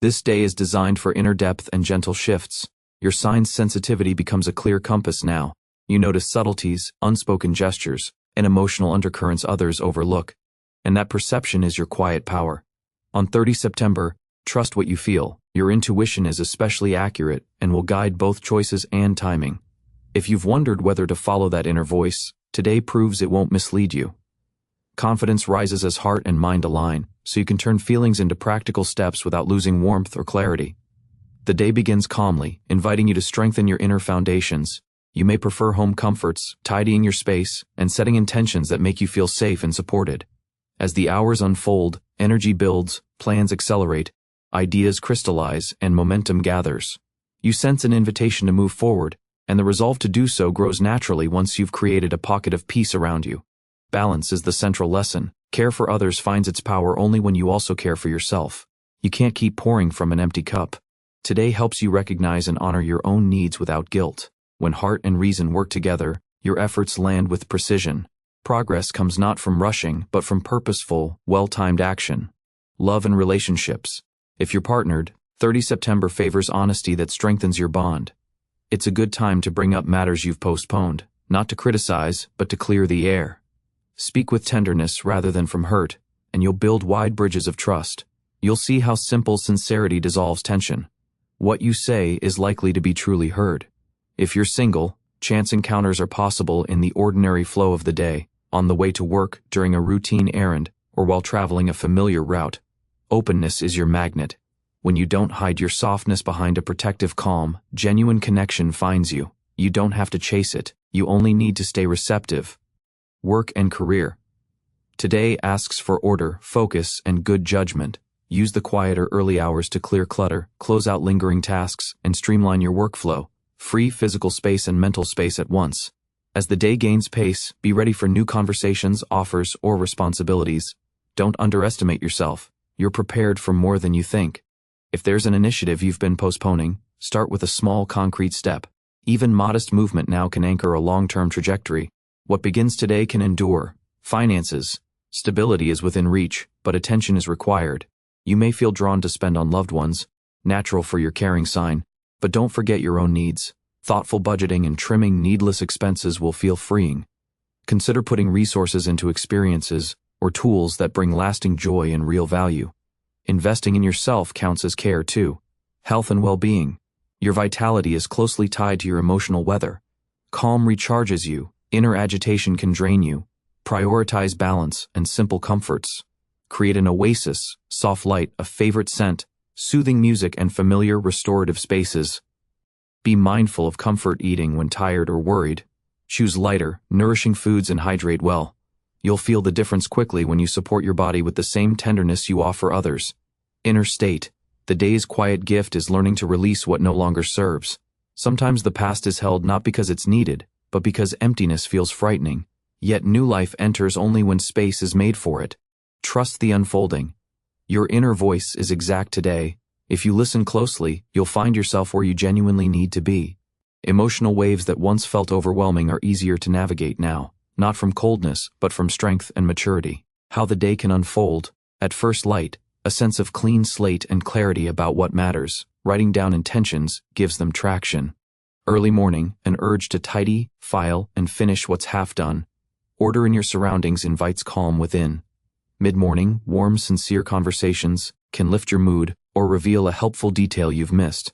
This day is designed for inner depth and gentle shifts. Your sign's sensitivity becomes a clear compass now. You notice subtleties, unspoken gestures, and emotional undercurrents others overlook. And that perception is your quiet power. On 30 September, trust what you feel. Your intuition is especially accurate and will guide both choices and timing. If you've wondered whether to follow that inner voice, today proves it won't mislead you. Confidence rises as heart and mind align, so you can turn feelings into practical steps without losing warmth or clarity. The day begins calmly, inviting you to strengthen your inner foundations. You may prefer home comforts, tidying your space, and setting intentions that make you feel safe and supported. As the hours unfold, energy builds, plans accelerate, ideas crystallize, and momentum gathers. You sense an invitation to move forward, and the resolve to do so grows naturally once you've created a pocket of peace around you. Balance is the central lesson. Care for others finds its power only when you also care for yourself. You can't keep pouring from an empty cup. Today helps you recognize and honor your own needs without guilt. When heart and reason work together, your efforts land with precision. Progress comes not from rushing, but from purposeful, well-timed action. Love and relationships. If you're partnered, 30 September favors honesty that strengthens your bond. It's a good time to bring up matters you've postponed, not to criticize, but to clear the air. Speak with tenderness rather than from hurt, and you'll build wide bridges of trust. You'll see how simple sincerity dissolves tension. What you say is likely to be truly heard. If you're single, chance encounters are possible in the ordinary flow of the day, on the way to work, during a routine errand, or while traveling a familiar route. Openness is your magnet. When you don't hide your softness behind a protective calm, genuine connection finds you. You don't have to chase it, you only need to stay receptive. Work and career. Today asks for order, focus, and good judgment. Use the quieter early hours to clear clutter, close out lingering tasks, and streamline your workflow. Free physical space and mental space at once. As the day gains pace, be ready for new conversations, offers, or responsibilities. Don't underestimate yourself. You're prepared for more than you think. If there's an initiative you've been postponing, start with a small concrete step. Even modest movement now can anchor a long-term trajectory. What begins today can endure. Finances. Stability is within reach, but attention is required. You may feel drawn to spend on loved ones, natural for your caring sign, but don't forget your own needs. Thoughtful budgeting and trimming needless expenses will feel freeing. Consider putting resources into experiences or tools that bring lasting joy and real value. Investing in yourself counts as care too. Health and well-being. Your vitality is closely tied to your emotional weather. Calm recharges you. Inner agitation can drain you. Prioritize balance and simple comforts. Create an oasis, soft light, a favorite scent, soothing music, and familiar restorative spaces. Be mindful of comfort eating when tired or worried. Choose lighter, nourishing foods and hydrate well. You'll feel the difference quickly when you support your body with the same tenderness you offer others. Inner state. The day's quiet gift is learning to release what no longer serves. Sometimes the past is held not because it's needed, but because emptiness feels frightening. Yet new life enters only when space is made for it. Trust the unfolding. Your inner voice is exact today. If you listen closely, you'll find yourself where you genuinely need to be. Emotional waves that once felt overwhelming are easier to navigate now, not from coldness, but from strength and maturity. How the day can unfold. At first light, a sense of clean slate and clarity about what matters. Writing down intentions gives them traction. Early morning, an urge to tidy, file, and finish what's half done. Order in your surroundings invites calm within. Mid-morning, warm, sincere conversations can lift your mood or reveal a helpful detail you've missed.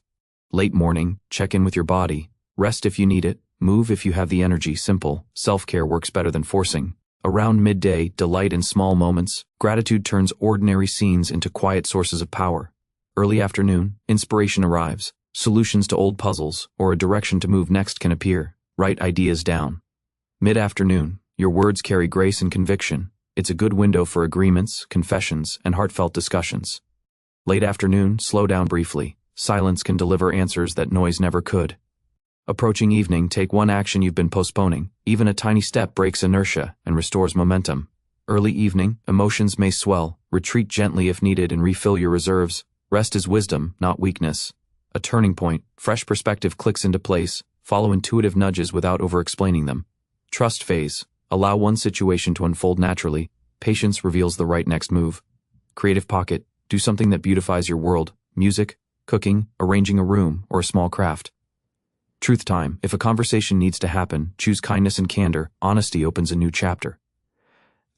Late morning, check in with your body. Rest if you need it, move if you have the energy. Simple, self-care works better than forcing. Around midday, delight in small moments. Gratitude turns ordinary scenes into quiet sources of power. Early afternoon, inspiration arrives. Solutions to old puzzles, or a direction to move next can appear. Write ideas down. Mid-afternoon, your words carry grace and conviction. It's a good window for agreements, confessions, and heartfelt discussions. Late afternoon, slow down briefly. Silence can deliver answers that noise never could. Approaching evening, take one action you've been postponing. Even a tiny step breaks inertia and restores momentum. Early evening, emotions may swell. Retreat gently if needed and refill your reserves. Rest is wisdom, not weakness. A turning point, fresh perspective clicks into place. Follow intuitive nudges without over-explaining them. Trust phase. Allow one situation to unfold naturally. Patience reveals the right next move. Creative pocket. Do something that beautifies your world. music, cooking, arranging a room, or a small craft. Truth time. If a conversation needs to happen, choose kindness and candor. Honesty opens a new chapter.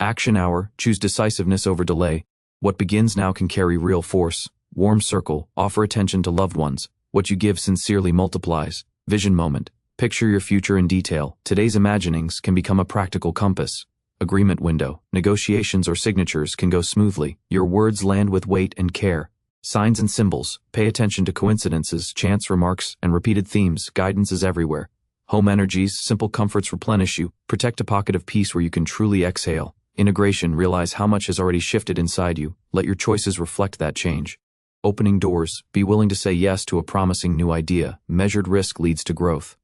Action hour. Choose decisiveness over delay. What begins now can carry real force. Warm circle. Offer attention to loved ones. What you give sincerely multiplies. Vision moment. Picture your future in detail. Today's imaginings can become a practical compass. Agreement window. Negotiations or signatures can go smoothly. Your words land with weight and care. Signs and symbols. Pay attention to coincidences, chance remarks, and repeated themes. Guidance is everywhere. Home energies. Simple comforts replenish you. Protect a pocket of peace where you can truly exhale. Integration. Realize how much has already shifted inside you. Let your choices reflect that change. Opening doors. Be willing to say yes to a promising new idea. Measured risk leads to growth.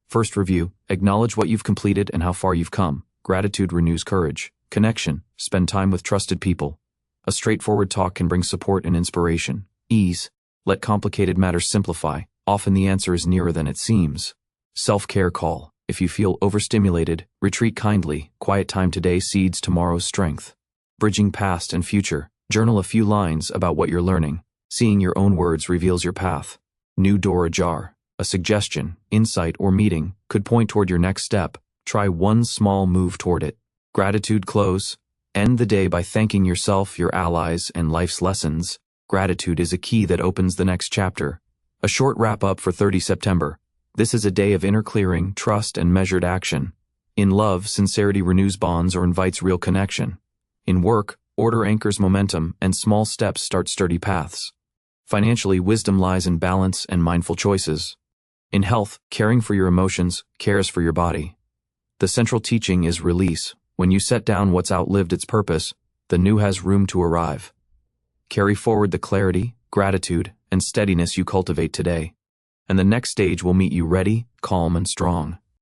First review. Acknowledge what you've completed and how far you've come. Gratitude renews courage. Connection. Spend time with trusted people. A straightforward talk can bring support and inspiration. Ease. Let complicated matters simplify. Often the answer is nearer than it seems. Self-care call. If you feel overstimulated, retreat kindly. Quiet time today seeds tomorrow's strength. Bridging past and future. Journal a few lines about what you're learning. Seeing your own words reveals your path. New door ajar. A suggestion, insight, or meeting could point toward your next step. Try one small move toward it. Gratitude close. End the day by thanking yourself, your allies, and life's lessons. Gratitude is a key that opens the next chapter. A short wrap-up for 30 September. This is a day of inner clearing, trust, and measured action. In love, sincerity renews bonds or invites real connection. In work, order anchors momentum, and small steps start sturdy paths. Financially, wisdom lies in balance and mindful choices. In health, caring for your emotions cares for your body. The central teaching is release. When you set down what's outlived its purpose, the new has room to arrive. Carry forward the clarity, gratitude, and steadiness you cultivate today, and the next stage will meet you ready, calm, and strong.